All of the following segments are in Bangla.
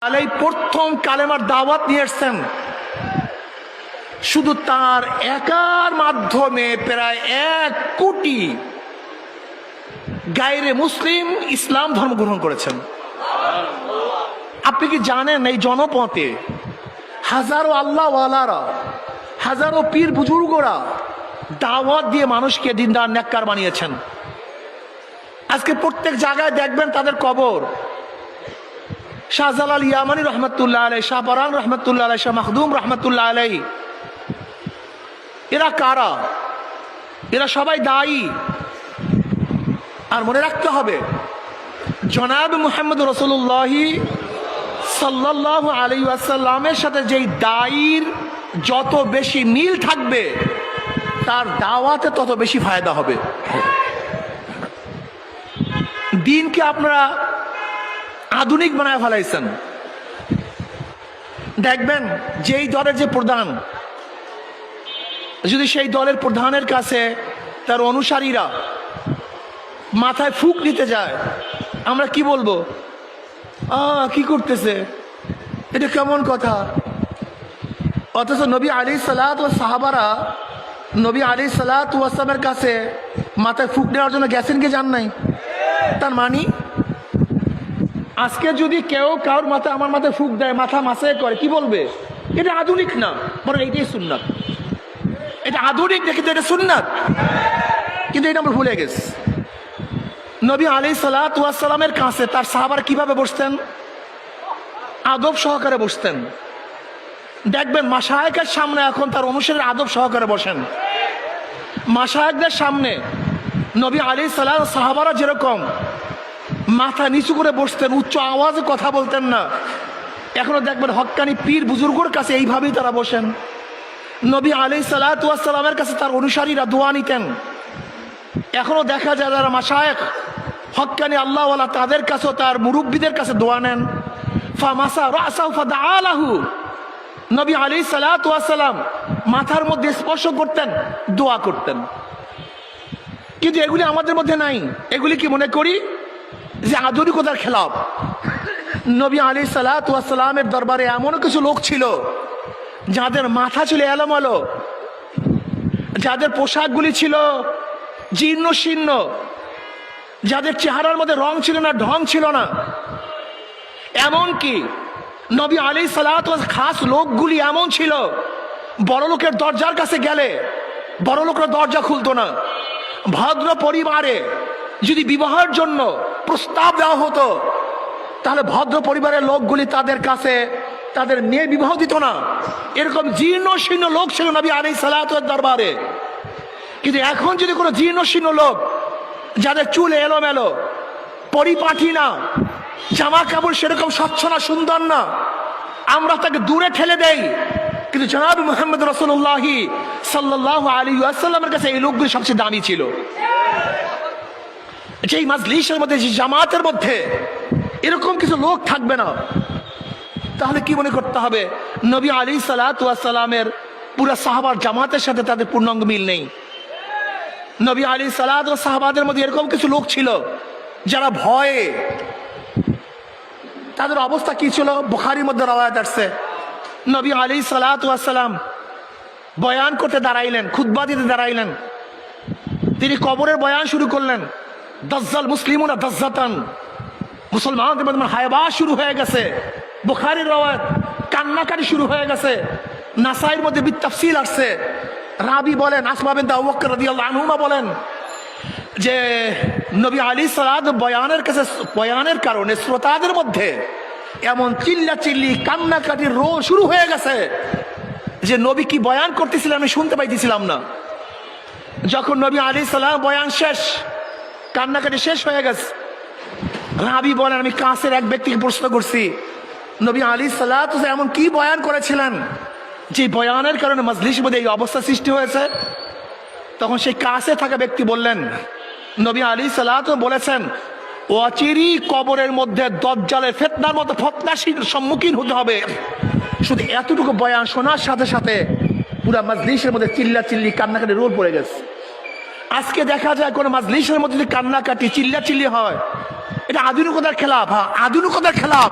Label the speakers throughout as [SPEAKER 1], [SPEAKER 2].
[SPEAKER 1] আলাই প্রথম কালেমার দাওয়াত নিয়ে এসছেন। শুধু তার একার মাধ্যমে প্রায় 1 কোটি গায়রে মুসলিম ইসলাম ধর্ম গ্রহণ করেছেন। আপনি কি জানেন এই জনপথে হাজারো আল্লাহওয়ালারা, হাজারো পীর বুজুর্গরা দাওয়াত দিয়ে মানুষকে দিনদার নেককার বানিয়েছেন। আজকে প্রত্যেক জায়গায় দেখবেন তাদের কবর। শাহজালাল ইয়ামানি রহমতুল্লাহ আলাই, শাহ পরান রহমতুল্লাহ আলাই, শাহ মাখদুম রহমতুল্লাহ আলাই, এরা কারা? এরা সবাই দায়ী। আর মনে রাখতে হবে, জনাব মুহাম্মদ রাসূলুল্লাহ সাল্লাল্লাহু আলাইহি ওয়াসাল্লামের সাথে যেই দায়ীর যত বেশি মিল থাকবে, তার দাওয়াতে তত বেশি ফায়দা হবে। দিনকে আপনারা আধুনিক বানায় ফেলাইছেন। দেখবেন যেই দলের যে প্রধান, যদি সেই দলের প্রধানের কাছে তার অনুসারীরা মাথায় ফুক নিতে যায়, আমরা কি বলবো? কি করতেছে, এটা কেমন কথা? অথচ নবী আলাইহিস সালাত ওয়াস সাহাবারা নবী আলাইহিস সালাত ওয়াস সালামের কাছে মাথায় ফুক নেওয়ার জন্য গেছেন কি যান নাই? তার মানে আজকে যদি কেউ কারোর মাথায়, আমার মাথায় ফুক দেয়, মাথা মাসায় করে, কি বলবে? এটা আধুনিক না, বরং এইটাই সুন্নাত। এটা আধুনিক না, কিন্তু এটা সুন্নাত। কিন্তু এটা আমরা ভুলে গেছি। নবী আলাইহিস সালাত ওয়াস সালামের কাছে তার সাহাবারা কিভাবে বসতেন? আদব সহকারে বসতেন। দেখবেন মাশায়েখের সামনে এখন তার অনুসারীরা আদব সহকারে বসেন। মাশায়েখদের সামনে নবী আলাইহিস সালাত সাহাবারা যেরকম মাথা নিচু করে বসতেন, উচ্চ আওয়াজে কথা বলতেন না, এখনো দেখবেন হক্কানি পীর বুজুর্গর কাছে এইভাবেই তারা বসেন। নবী আলাইহিস সালাতু ওয়াস সালামের কাছে তার অনুসারীরা দোয়া নিতেন। এখনো দেখা যায় যারা মাশায়েখ হক্কানি আল্লাহওয়ালা, তাদের কাছেও তার মুরব্বীদের কাছে দোয়া নেন। ফামাসা রাসাহু ফাদাআলাহু, নবী আলাইহিস সালাতু ওয়াস সালাম মাথার মধ্যে স্পর্শ করতেন, দোয়া করতেন। কিন্তু এগুলি আমাদের মধ্যে নাই। এগুলি কি মনে করি যে আধুনিকতার খেলাফ। নবী আলাইহিস সালাতু ওয়াস সালামের দরবারে এমন কিছু লোক ছিল যাদের মাথা ছিল এলোমেলো, যাদের পোশাকগুলি ছিল জীর্ণ শীর্ণ, যাদের চেহারার মধ্যে রং ছিল না, ঢং ছিল না। এমন কি নবী আলাইহিস সালাতু ওয়াস খাস লোকগুলি এমন ছিল, বড় লোকের দরজার কাছে গেলে বড় লোকের দরজা খুলতো না। ভদ্র পরিবারে যদি বিবাহের জন্য প্রস্তাব দেওয়া হতো, তাহলে ভদ্র পরিবারের লোকগুলি তাদের কাছে তাদের মেয়ে বিবাহ দিত না। এরকম জীর্ণ শীর্ণ লোক ছিল নবী আলাইহিস সালাতু ওয়াস দরবারে। কিন্তু এখন যদি কোনো জীর্ণ শীর্ণ লোক, যাদের চুল এলোমেলো, পরিপাটি না, জামা কাপড় সেরকম স্বচ্ছ না, সুন্দর না, আমরা তাকে দূরে ঠেলে দেই। কিন্তু জনাব মুহাম্মদ রাসূলুল্লাহ সাল্লাল্লাহু আলাইহি ওয়াসাল্লামের কাছে এই লোকগুলি সবচেয়ে দামি ছিল। যেই মাজলিসের মধ্যে, যে জামাতের মধ্যে এরকম কিছু লোক থাকবে না, তাহলে কি মনে করতে হবে? নবী আলাইহিস সালাতু ওয়াস সালামের পুরো সাহাবার জামাতের সাথে তাদের পূর্ণাঙ্গ মিল নেই। নবী আলাইহিস সালাতু ওয়াস সাহাবাদের মধ্যে এরকম কিছু লোক ছিল যারা ভয়ে, তাদের অবস্থা কি ছিল? বুখারীর মধ্যে রওয়ায়াত আসছে, নবী আলাইহিস সালাতু ওয়াস সালাম বয়ান করতে দাঁড়াইলেন, খুতবা দিতে দাঁড়াইলেন। তিনি কবরের বয়ান শুরু করলেন। দাজ্জাল মুসলিমুনা দাজ্জাতান, মুসলমানদের মধ্যে হায়বা শুরু হয়ে গেছে। বুখারীর রওয়ায়াত, কান্নাকাটি শুরু হয়ে গেছে। নাসাইর মধ্যে বিতাফসিল আসছে। রাবি বলেন, আসমা বিনত আবু বকর রাদিয়াল্লাহু আনহুমা বলেন যে নবী আলাইহিস সালাত বয়ানের কারণে শ্রোতাদের মধ্যে এমন চিল্লাচিল্লি, কান্নাকাটির রো শুরু হয়ে গেছে যে নবী কি বয়ান করতেছিলেন আমি শুনতে পাইতেছিলাম না। যখন নবী আলাইহিস সালাম বয়ান শেষ, কান্নাকাটি শেষ হয়ে গেছে, রাবি বলেন আমি কাছের এক ব্যক্তিকে প্রশ্ন করছি, নবী আলাইহিস সালাতু এমন কি বয়ান করেছিলেন যে বয়ানের কারণে মজলিসের মধ্যে এই অবস্থা সৃষ্টি হয়েছে? তখন সেই কাছে থাকা ব্যক্তি বললেন, নবী আলাইহিস সালাতু বলেছেন অচিরেই কবরের মধ্যে দাজ্জালের ফিতনার মতো ফতনাশীর সম্মুখীন হতে হবে। শুধু এতটুকু বয়ান শোনার সাথে সাথে পুরা মজলিসের মধ্যে চিল্লাচিল্লি, কান্নাকাটি রোল পড়ে গেছে। আজকে দেখা যায় কোনো মজলিসের মধ্যে যদি কান্নাকাটি, চিল্লাচিল্লি হয়, এটা আধুনিকতার খেলাফ। হ্যাঁ, আধুনিকতার খেলাফ,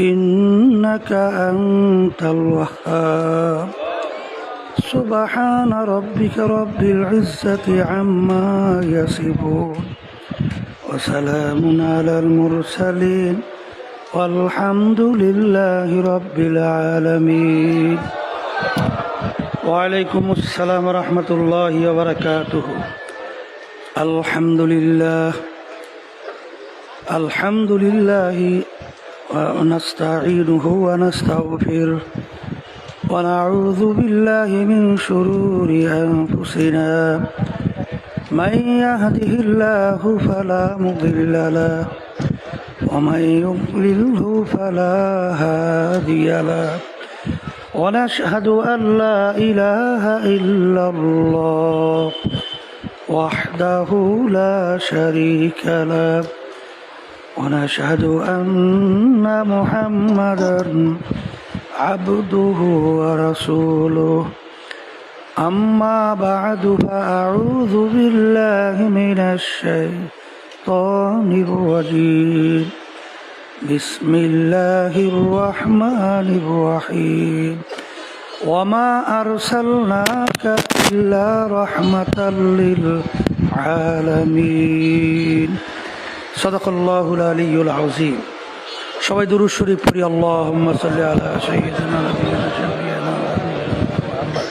[SPEAKER 2] إنك أنت الوهاب سبحان ربك رب العزة عما يصفون وسلام على المرسلين والحمد لله رب العالمين وعليكم السلام ورحمة الله وبركاته الحمد لله ونستعينه ونستغفره ونعوذ بالله من شرور أنفسنا من يهده الله فلا مضل له ومن يضلله فلا هادي له ونشهد أن لا إله إلا الله وحده لا شريك له ونشهد أن محمدا عبده ورسوله أما بعد فأعوذ بالله من الشيطان الرجيم بسم الله الرحمن الرحيم وما أرسلناك إلا رحمة للعالمين صدق الله العلي العظيم সবাই দুরূদ শরীফ পড়ি আল্লাহুম্মা সাল্লি আলা সাইয়্যিদিনা নাবিয়িনা শাফিঈনা মুহাম্মদ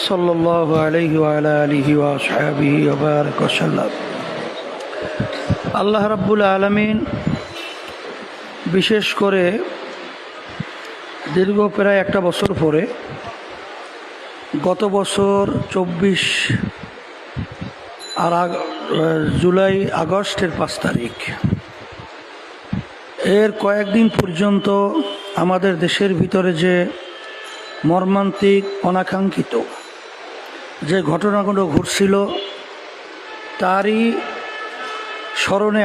[SPEAKER 2] সাল্লাল্লাহু আলাইহি ওয়া আলা আলিহি ওয়া আসহাবিহি ওয়া বারাক ওয়া সাল্লাম। আল্লাহ রাব্বুল আলামিন বিশেষ করে দীর্ঘ প্রায় একটা বছর পরে গত বছর 24 আর জুলাই আগস্টের 5 তারিখ এর কয়েকদিন পর্যন্ত আমাদের দেশের ভিতরে যে মর্মান্তিক অনাকাঙ্ক্ষিত যে ঘটনাগুলো ঘটছিল তারই স্মরণে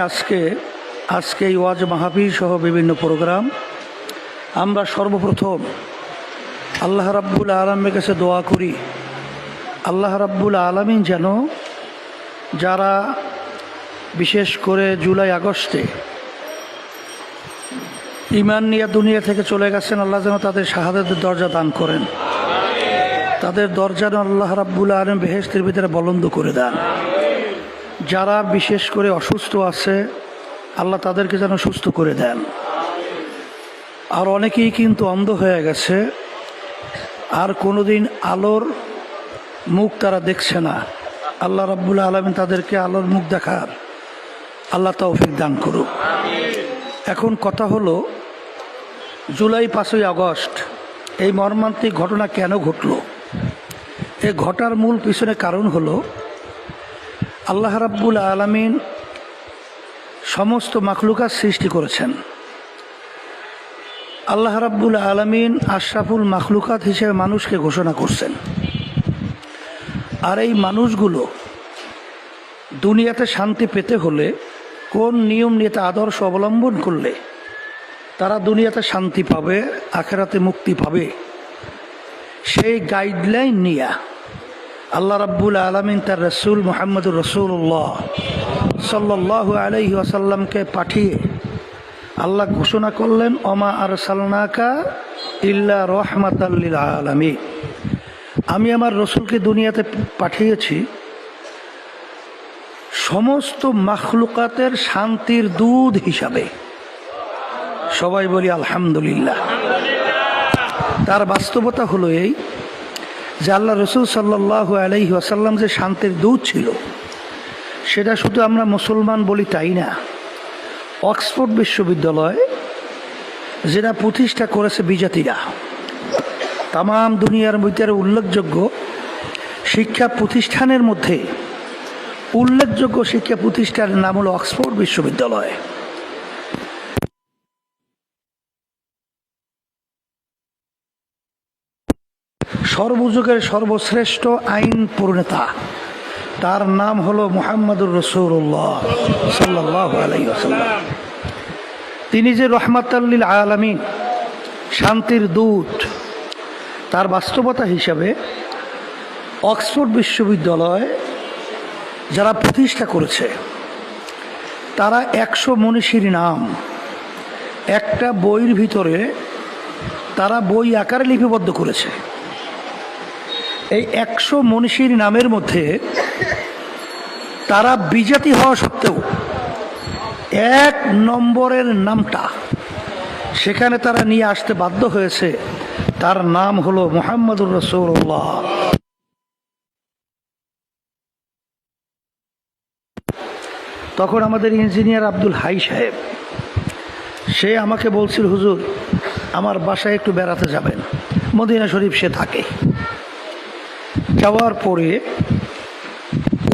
[SPEAKER 2] আজকে এই ওয়াজ মাহফিল সহ বিভিন্ন প্রোগ্রাম আমরা সর্বপ্রথম আল্লাহ রাব্বুল আলামিনের কাছে দোয়া করি আল্লাহ রাব্বুল আলামিন যেন যারা বিশেষ করে জুলাই আগস্টে ঈমান নিয়ে দুনিয়া থেকে চলে গেছেন আল্লাহ যেন তাদের শাহাদাতের দরজা দান করেন, তাদের দরজা আল্লাহ রাব্বুল আলামিন বেহেশতের ভিতরে বুলন্দ করে দেন। যারা বিশেষ করে অসুস্থ আছে আল্লাহ তাদেরকে যেন সুস্থ করে দেন। আর অনেকেই কিন্তু অন্ধ হয়ে গেছে, আর কোনোদিন আলোর মুখ তারা দেখছে না। আল্লাহ রাব্বুল আলামিন তাদেরকে আলোর মুখ দেখার আল্লাহ তৌফিক দান করুক। এখন কথা হলো, জুলাই 5ই আগস্ট এই মর্মান্তিক ঘটনা কেন ঘটল? এই ঘটার মূল পিছনে কারণ হলো আল্লাহ রাব্বুল আলামিন সমস্ত মাখলুকাত সৃষ্টি করেছেন। আল্লাহ রাব্বুল আলামিন আশরাফুল মাখলুকাত হিসেবে মানুষকে ঘোষণা করছেন। আর এই মানুষগুলো দুনিয়াতে শান্তি পেতে হলে কোন নিয়ম নীতি আদর্শ অবলম্বন করলে তারা দুনিয়াতে শান্তি পাবে, আখেরাতে মুক্তি পাবে, সেই গাইডলাইন নিয়ে আল্লাহ রাব্বুল আলামিন তার রাসূল মুহাম্মদুর রাসূলুল্লাহ সাল্লাল্লাহু আলাইহি ওয়াসাল্লামকে পাঠিয়ে আল্লাহ ঘোষণা করলেন, ওমা আরসালনাকা ইল্লা রাহমাতাল লিল আলামিন। আমি আমার রসুলকে দুনিয়াতে পাঠিয়েছি সমস্ত মাখলুকাতের শান্তির দূত হিসাবে। সবাই বলি আলহামদুলিল্লাহ। তার বাস্তবতা হলো এই যে আল্লাহ রসুল সাল্লাল্লাহু আলাইহি ওয়াসাল্লাম যে শান্তির দূত ছিল, সেটা শুধু আমরা মুসলমান বলি তাই না। অক্সফোর্ড বিশ্ববিদ্যালয় যেটা প্রতিষ্ঠা করেছে বিজাতিরা, তাম দুনিয়ার ভিতরে উল্লেখযোগ্য শিক্ষা প্রতিষ্ঠানের মধ্যে উল্লেখযোগ্য শিক্ষা প্রতিষ্ঠানের নাম হলো অক্সফোর্ড বিশ্ববিদ্যালয়। সর্বযুগের সর্বশ্রেষ্ঠ আইন প্রণেতা, তার নাম হলো মুহাম্মদুর রাসূলুল্লাহ সাল্লাল্লাহু আলাইহি ওয়াসাল্লাম। তিনি যে রহমাতাল লিল আলামিন, শান্তির দূত, তার বাস্তবতা হিসাবে অক্সফোর্ড বিশ্ববিদ্যালয় যারা প্রতিষ্ঠা করেছে তারা 100 মনীষীর নাম একটা বইয়ের ভিতরে তারা বই আকারে লিপিবদ্ধ করেছে। এই 100 মনীষীর নামের মধ্যে তারা বিজাতি হওয়া সত্ত্বেও 1 নম্বরের নামটা সেখানে তারা নিয়ে আসতে বাধ্য হয়েছে। তার নাম হলো মুহাম্মদুর রাসূলুল্লাহ। তখন আমাদের ইঞ্জিনিয়ার আব্দুল হাই সাহেব সে আমাকে বলছিল, হুজুর আমার বাসায় একটু বেড়াতে যাবেন, মদিনা শরীফ সে থাকে। যাওয়ার পরে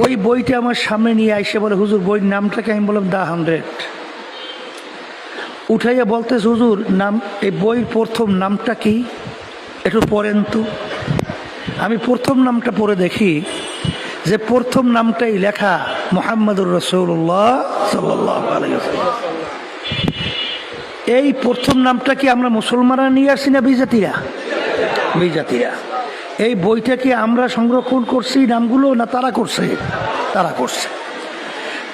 [SPEAKER 2] ওই বইটা আমার সামনে নিয়ে আইসে বলে, হুজুর বইয়ের নামটাকে? আমি বললাম দ্য 100। উঠাইয়া বলতেছে, হুজুর নাম, এই বইয়ের প্রথম নামটা কি একটু পড়েন তো। আমি প্রথম নামটা পড়ে দেখি যে প্রথম নামটাই লেখা মুহাম্মদুর রাসূলুল্লাহ সাল্লাল্লাহু আলাইহি ওয়াসাল্লাম। এই প্রথম নামটা কি আমরা মুসলমানরা নিয়ে আসছি না বিজাতিরা? বিজাতিরা। এই বইটা কি আমরা সংরক্ষণ করছি নামগুলো, না তারা করছে? তারা করছে।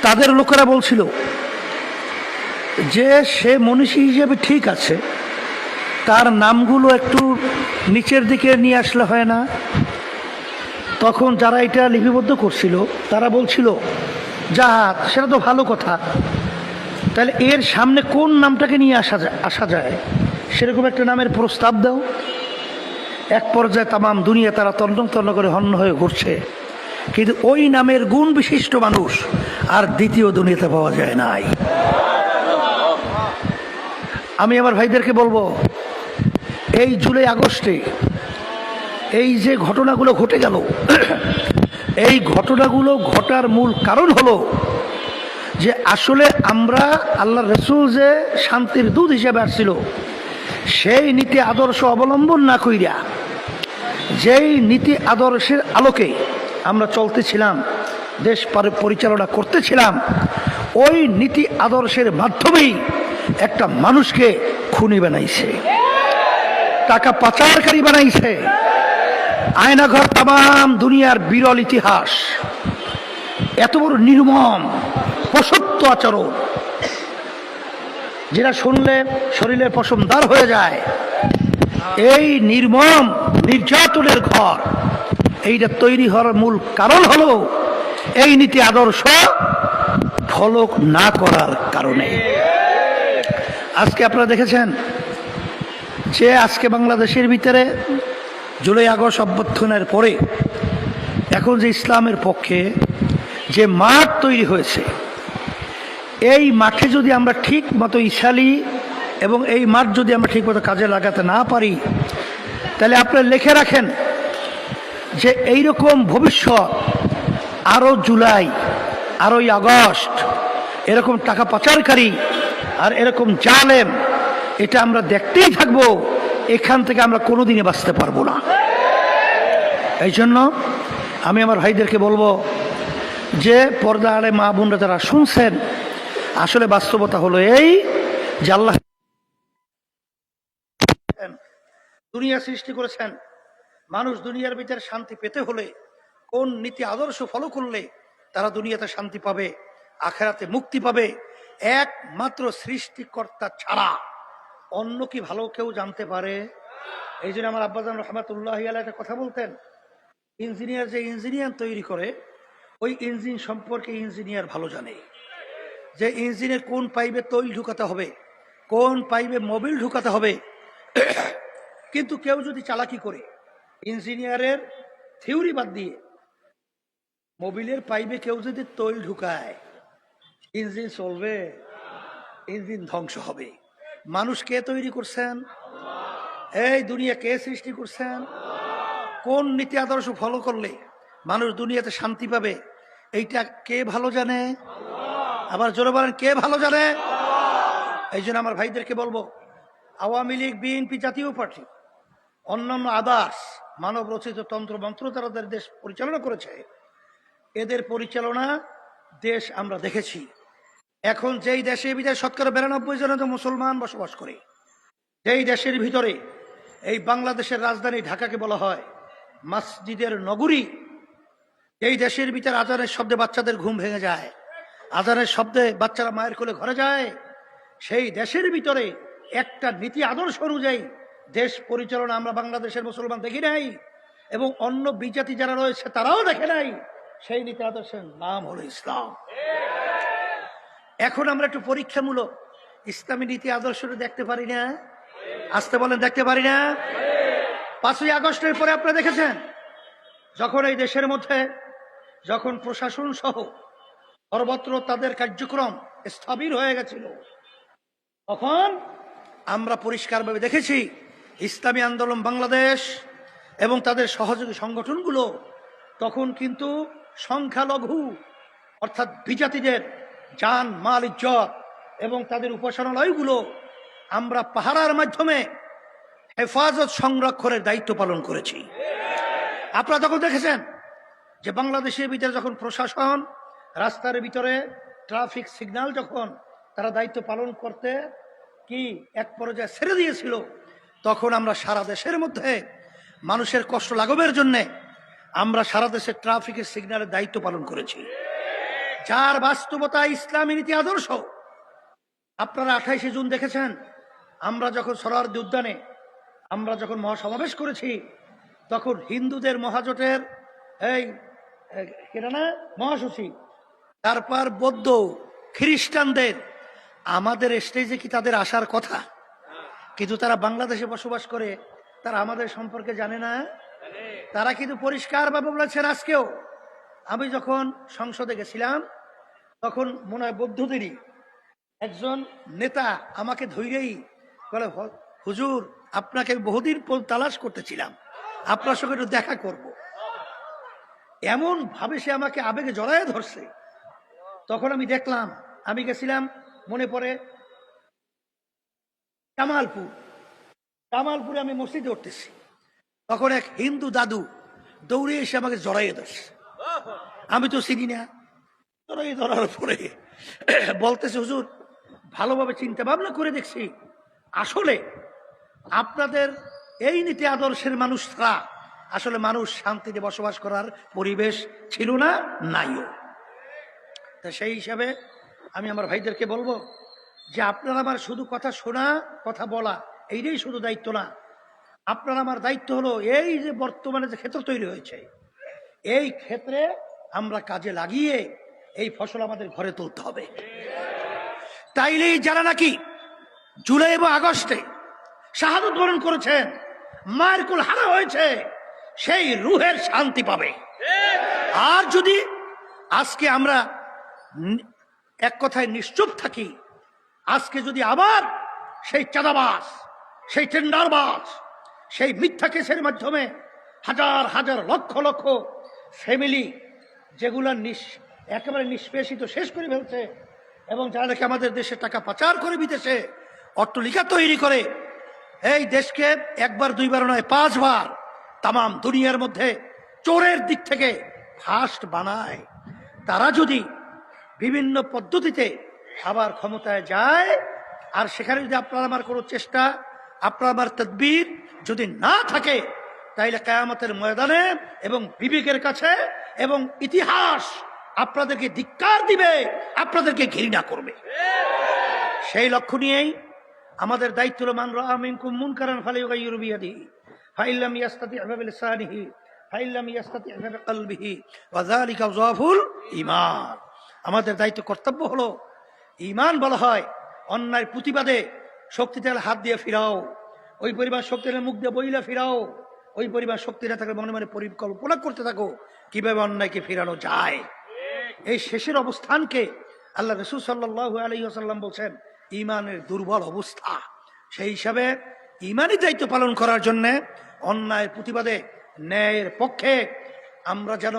[SPEAKER 2] তাদের লোকেরা বলছিল যে সে মনীষী হিসেবে ঠিক আছে, তার নামগুলো একটু নিচের দিকে নিয়ে আসলে হয় না? তখন যারা এটা লিপিবদ্ধ করছিল তারা বলছিল, যাক সেটা তো ভালো কথা, তাহলে এর সামনে কোন নামটাকে নিয়ে আসা যায় সেরকম একটা নামের প্রস্তাব দাও। এক পর্যায়ে তামাম দুনিয়া তারা তন্ন তন্ন করে হন্য হয়ে ঘুরছে, কিন্তু ওই নামের গুণ বিশিষ্ট মানুষ আর দ্বিতীয় দুনিয়াতে পাওয়া যায় নাই। আমি আমার ভাইদেরকে বলবো, এই জুলাই আগস্টে এই যে ঘটনাগুলো ঘটে গেল, এই ঘটনাগুলো ঘটার মূল কারণ হলো যে আসলে আমরা আল্লাহ রসুল যে শান্তির দূত হিসেবে আসছিল, সেই নীতি আদর্শ অবলম্বন না কইরা যেই নীতি আদর্শের আলোকে আমরা চলতেছিলাম, দেশ পরিচালনা করতেছিলাম, ওই নীতি আদর্শের মাধ্যমেই একটা মানুষকে খুনি বানাইছে, টাকা পাচারকারী বানাইছে। আয়নাঘর তামাম দুনিয়ার বিরল ইতিহাস, এত বড় নির্মম পশত্ব আচরণ যেটা শুনলে শরীরের পশমদার হয়ে যায়। এই নির্মম নির্যাতনের ঘর এইটা তৈরি হওয়ার মূল কারণ হলো এই নীতি আদর্শ ফলো না করার কারণে। আজকে আপনারা দেখেছেন যে আজকে বাংলাদেশের ভিতরে জুলাই আগস্ট অভ্যুত্থানের পরে এখন যে ইসলামের পক্ষে যে মাঠ তৈরি হয়েছে, এই মাঠে যদি আমরা ঠিক মতো ইশালি এবং এই মাঠ যদি আমরা ঠিক মতো কাজে লাগাতে না পারি, তাহলে আপনারা লিখে রাখেন যে এইরকম ভবিষ্যৎ আরও জুলাই, আরোই আগস্ট এরকম টাকা পাচারকারী আর এরকম জালেম এটা আমরা দেখতেই থাকবো। এখান থেকে আমরা কোনোদিনই বাঁচতে পারবো না। এই জন্য আমি আমার ভাইদেরকে বলবো যে পর্দা আলে মা বোনরা যারা শুনছেন, আসলে বাস্তবতা হলো এই যে আল্লাহ দুনিয়া সৃষ্টি করেছেন, মানুষ দুনিয়ার ভিতরে শান্তি পেতে হলে কোন নীতি আদর্শ ফলো করলে তারা দুনিয়াতে শান্তি পাবে, আখেরাতে মুক্তি পাবে, একমাত্র সৃষ্টিকর্তা ছাড়া অন্য কি ভালো কেউ জানতে পারে? এই জন্য আমার আব্বাজান রহমাতুল্লাহি আলাইহি একটা কথা বলতেন, ইঞ্জিনিয়ার যে ইঞ্জিনিয়ার তৈরি করে ওই ইঞ্জিন সম্পর্কে ইঞ্জিনিয়ার ভালো জানে, যে ইঞ্জিনের কোন পাইপে তৈল ঢুকাতে হবে, কোন পাইপে মোবিল ঢুকাতে হবে। কিন্তু কেউ যদি চালাকি করে ইঞ্জিনিয়ারের থিওরি বাদ দিয়ে মোবিলের পাইপে কেউ যদি তৈল ঢুকায়, ইঞ্জিন চলবে? ইঞ্জিন ধ্বংস হবে। মানুষ কে তৈরি করছেন? এই দুনিয়া কে সৃষ্টি করছেন? কোন নীতি আদর্শ ফলো করলে মানুষ দুনিয়াতে শান্তি পাবে, এইটা কে ভালো জানে? আবার জোরে বলেন, কে ভালো জানে? এই জন্য আমার ভাইদেরকে বলবো, আওয়ামী লীগ, বিএনপি, জাতীয় পার্টি, অন্যান্য আদার্স মানব রচিত তন্ত্র মন্ত্র তারা দেশ পরিচালনা করেছে, এদের পরিচালনা দেশ আমরা দেখেছি। এখন যেই দেশের ভিতরে 92% মুসলমান বসবাস করে, যেই দেশের ভিতরে এই বাংলাদেশের রাজধানী ঢাকাকে বলা হয় মসজিদের নগরী, এই দেশের ভিতরে আজানের শব্দে বাচ্চাদের ঘুম ভেঙে যায়, আজানের শব্দে বাচ্চারা মায়ের কোলে ঘরে যায়, সেই দেশের ভিতরে একটা নীতি আদর্শ অনুযায়ী দেশ পরিচালনা আমরা বাংলাদেশের মুসলমান দেখি নাই, এবং অন্য বিজাতি যারা রয়েছে তারাও দেখে নাই। সেই নীতি আদর্শের নাম হলো ইসলাম। এখন আমরা একটু পরীক্ষামূলক ইসলামী নীতি আদর্শটা দেখতে পারি না? আসতে বলেন, দেখতে পারি না? 5ই আগস্টের পরে আপনারা দেখেছেন যখন এই দেশের মধ্যে যখন প্রশাসন সহ সর্বত্র তাদের কার্যক্রম স্থবির হয়ে গেছিল, তখন আমরা পরিষ্কারভাবে দেখেছি ইসলামী আন্দোলন বাংলাদেশ এবং তাদের সহযোগী সংগঠনগুলো তখন কিন্তু সংখ্যালঘু অর্থাৎ বিজাতিদের জান মাল ইজ্জত এবং তাদের উপাসনালয়গুলো আমরা পাহারার মাধ্যমে হেফাজত সংরক্ষণের দায়িত্ব পালন করেছি। আপনারা তখন দেখেছেন যে বাংলাদেশের ভিতরে যখন প্রশাসন রাস্তার ভিতরে ট্রাফিক সিগন্যাল যখন তারা দায়িত্ব পালন করতে কি এক পর্যায়ে ছেড়ে দিয়েছিল, তখন আমরা সারা দেশের মধ্যে মানুষের কষ্ট লাঘবের জন্যে আমরা সারা দেশের ট্রাফিকের সিগন্যালের দায়িত্ব পালন করেছি, যার বাস্তবতা ইসলামী নীতি আদর্শ। আপনারা 28শে জুন দেখেছেন আমরা যখন সোহরাওয়ার্দী উদ্যানে আমরা যখন মহাসমাবেশ করেছি, তখন হিন্দুদের মহাজোটের এই মহাসচিব, তারপর বৌদ্ধ খ্রিস্টানদের, আমাদের স্টেজে কি তাদের আসার কথা? কিন্তু তারা বাংলাদেশে বসবাস করে, তারা আমাদের সম্পর্কে জানে না। তারা কিন্তু পরিষ্কারভাবে বলেছেন। আজকেও আমি যখন সংসদে গেছিলাম, তখন মনে হয় বৌদ্ধদেরই একজন নেতা আমাকে ধৈরেই বলে, হুজুর আপনাকে বহুদিন পর তালাশ করতেছিলাম, আপনার সঙ্গে একটু দেখা করব। এমন ভাবে সে আমাকে আবেগে জড়ায় ধরছে। তখন আমি দেখলাম, আমি গেছিলাম মনে পড়ে কামালপুরে আমি মসজিদে উঠতেছি, তখন এক হিন্দু দাদু দৌড়ে এসে আমাকে জড়াইয়ে ধরছে। আমি তো চিনি না, জড়াইয়ে ধরার পরে বলতেছে, হুজুর ভালোভাবে চিন্তা ভাবনা করে দেখছি, আসলে আপনাদের এই নীতি আদর্শের মানুষরা আসলে মানুষ শান্তিতে বসবাস করার পরিবেশ ছিল না, নাইও। তা সেই হিসাবে আমি আমার ভাইদেরকে বলবো যে আপনারা আমার শুধু কথা শোনা কথা বলা এইটাই শুধু দায়িত্ব না, আপনার আমার দায়িত্ব হলো এই যে বর্তমানে যে ক্ষেত্র তৈরি হয়েছে, এই ক্ষেত্রে আমরা কাজে লাগিয়ে এই ফসল আমাদের ঘরে তুলতে হবে। তাইলেই যারা নাকি জুলাই এবং আগস্টে শাহাদত বরণ করেছেন, মায়ের কুল হারা হয়েছে, সেই রুহের শান্তি পাবে। আর যদি আজকে আমরা এক কথায় নিশ্চুপ থাকি, আজকে যদি আবার সেই চাঁদাবাজ, সেই টেন্ডারবাজ, সেই মিথ্যা কেসের মাধ্যমে হাজার হাজার লক্ষ লক্ষ ফ্যামিলি যেগুলো একেবারে নিষ্পেষিত শেষ করে ফেলছে, এবং যারা নাকি আমাদের দেশে টাকা পাচার করে বিদেশে অট্টালিকা তৈরি করে এই দেশকে একবার দুইবার নয় 5 বার তামাম দুনিয়ার মধ্যে চোরের দিক থেকে ফার্স্ট বানায়, তারা যদি বিভিন্ন পদ্ধতিতে আবার ক্ষমতায় যায়, আর সেখানে যদি আপনার আমার কোনো চেষ্টা, আপনার আমার তদবির যদি না থাকে, তাইলে কিয়ামতের ময়দানে এবং বিবেকের কাছে এবং ইতিহাস আপনাদেরকে ধিক্কার দিবে, আপনাদেরকে ঘৃণা করবে। সেই লক্ষ্য নিয়েই আমাদের দায়িত্ব হলো, মান রাআ মিনকুম মুনকারান ফালিয়ুগাইয়িরু বিয়াদিহি ফাইল্লাম ইয়াস্তাতি' বিলিসানিহি ফাইল্লাম ইয়াস্তাতি' বিকলবিহি ওয়া যালিকা যাফুল ঈমান। আমাদের দায়িত্ব কর্তব্য হলো, ঈমান বলা হয় অন্যায় প্রতিবাদে শক্তিতে হাত দিয়ে ফিরাও, ওই পরিমাণ শক্তির মুখ দিয়ে বইলা ফিরাও, ওই পরিমাণ শক্তি না থাকলে মনে মনে পরিকল্পনা করতে থাকো কিভাবে অন্যায়কে ফিরানো যায়। এই শেষের অবস্থানকে আল্লাহ রাসূল সাল্লাল্লাহু আলাইহি ওয়াসাল্লাম বলছেন ঈমানের দুর্বল অবস্থা। সেই হিসাবে ঈমানি দায়িত্ব পালন করার জন্য অন্যায়ের প্রতিবাদে ন্যায়ের পক্ষে আমরা যেন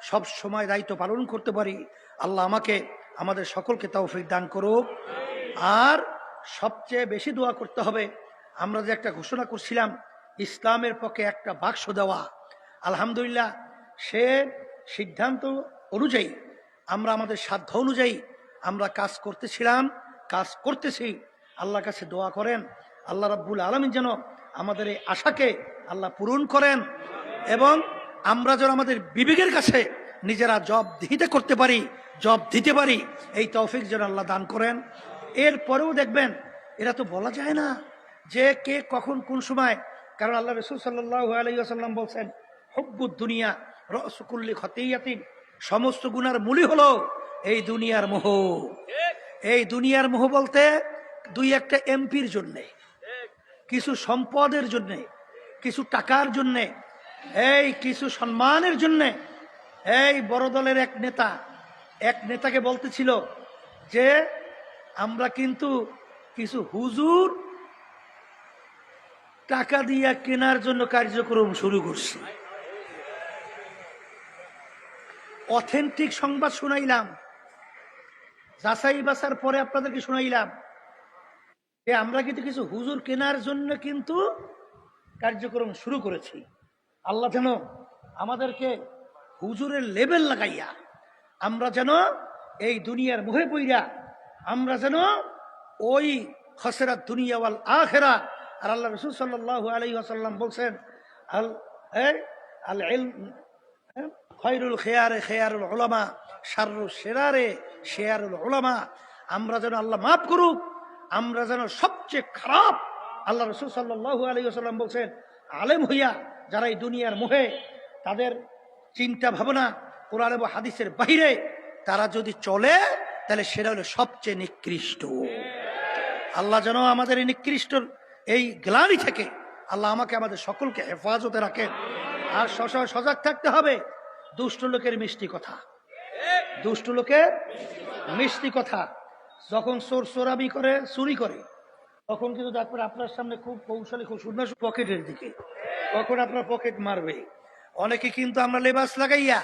[SPEAKER 2] সব সময় দায়িত্ব পালন করতে পারি। আল্লাহ আমাকে আমাদের সকলকে তৌফিক দান করুক। আর সবচেয়ে বেশি দোয়া করতে হবে, আমরা যে একটা ঘোষণা করছিলাম ইসলামের পক্ষে একটা বাক্স দেওয়া, আলহামদুলিল্লাহ সে সিদ্ধান্ত অনুযায়ী আমরা আমাদের সাধ্য অনুযায়ী আমরা কাজ করতেছিলাম, কাজ করতেছি। আল্লাহর কাছে দোয়া করেন আল্লাহ রাব্বুল আলামিন যেন আমাদের এই আশাকে আল্লাহ পূরণ করেন, এবং আমরা যেন আমাদের বিবেকের কাছে নিজেরা জবাবদিহিতা করতে পারি, জবাব দিতে পারি, এই তৌফিক যেন আল্লাহ দান করেন। এরপরেও দেখবেন এরা তো বলা যায় না যে কে কখন কোন সময়। কারণ আল্লাহ রাসূল সাল্লাল্লাহু আলাইহি ওয়াসাল্লাম বলছেন, হুব্বুদ দুনিয়া রাসু কুল্লি খতিয়াতিন, সমস্ত গুনার মূলই হলো এই দুনিয়ার মোহ। এই দুনিয়ার মোহ বলতে দুই একটা এমপির জন্যে, কিছু সম্পদের জন্যে, কিছু টাকার জন্যে, এই কিছু সম্মানের জন্যে। এই বড় দলের এক নেতাকে বলতেছিল যে আমরা কিন্তু কিছু হুজুর টাকা দিয়া কেনার জন্য কার্যক্রম শুরু করছি। অথেন্টিক সংবাদ শুনাইলাম, যাচাই বাছার পরে আপনাদেরকে শুনাইলাম যে আমরা কিন্তু কিছু হুজুর কেনার জন্য কিন্তু কার্যক্রম শুরু করেছি। আল্লাহ যেন আমাদেরকে হুজুরের লেবেল লাগাইয়া আমরা যেন এই দুনিয়ার মোহে পইরা আমরা যেন ওই খসরাত দুনিয়া ওয়াল আখিরা। আর আল্লাহ রাসূল সাল্লাল্লাহু আলাইহি ওয়াসাল্লাম বলছেন, আল ইলম খায়রুল খিয়ারে খিয়ারুল উলামা শাররুশ শিরারে শিরারুল উলামা। আমরা যেন, আল্লাহ মাফ করুক, আমরা যেন সবচেয়ে খারাপ, আল্লাহ রাসূল সাল্লাল্লাহু আলাইহি ওয়াসাল্লাম বলছেন, আলেম হইয়া যারা এই দুনিয়ার মোহে তাদের চিন্তা ভাবনা কোরআন এবং হাদিসের বাইরে তারা যদি চলে, তাহলে সেটা হলো সবচেয়ে নিকৃষ্ট। আল্লাহ যেন আমাদের এই নিকৃষ্ট এই গ্লানি থেকে আল্লাহ আমাকে আমাদের সকলকে হেফাজতে রাখেন। আর সজাগ থাকতে হবে দুষ্ট লোকের মিষ্টি কথা, দুষ্ট লোকের মিষ্টি কথা। যখন চোরামি করে, চুরি করে, তখন কিন্তু দেখবেন আপনার সামনে খুব কৌশলী, খুব সুন্দর পকেটের দিকে, তখন আপনার পকেট মারবে। অনেকে কিন্তু আমরা লেবাস লাগাইয়া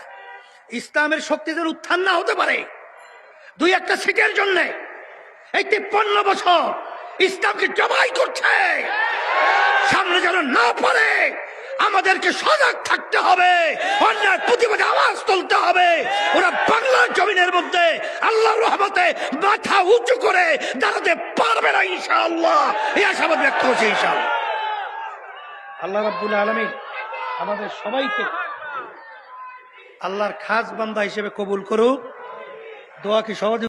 [SPEAKER 2] ইসলামের শক্তি যেন উত্থান না হতে পারে, দুই একটা সিটের জন্য এই 53 বছর ইসলামকে জবাই করছে, সামনে যেন না পারে। আমাদেরকে সজাগ থাকতে হবে, অন্যায় প্রতিবাদে আওয়াজ তুলতে হবে। ওরা বাংলার জমিনের মধ্যে আল্লাহর রহমতে মাথা উঁচু করে দাঁড়াতে পারবে না ইনশাআল্লাহ। এই আশাবাদ ব্যক্ত করছি ইনশাআল্লাহ। আল্লাহ রাব্বুল আলামিন আমাদের সবাইকে আল্লাহর খাস বান্দা হিসেবে কবুল করুক। দোয়া কি সহজে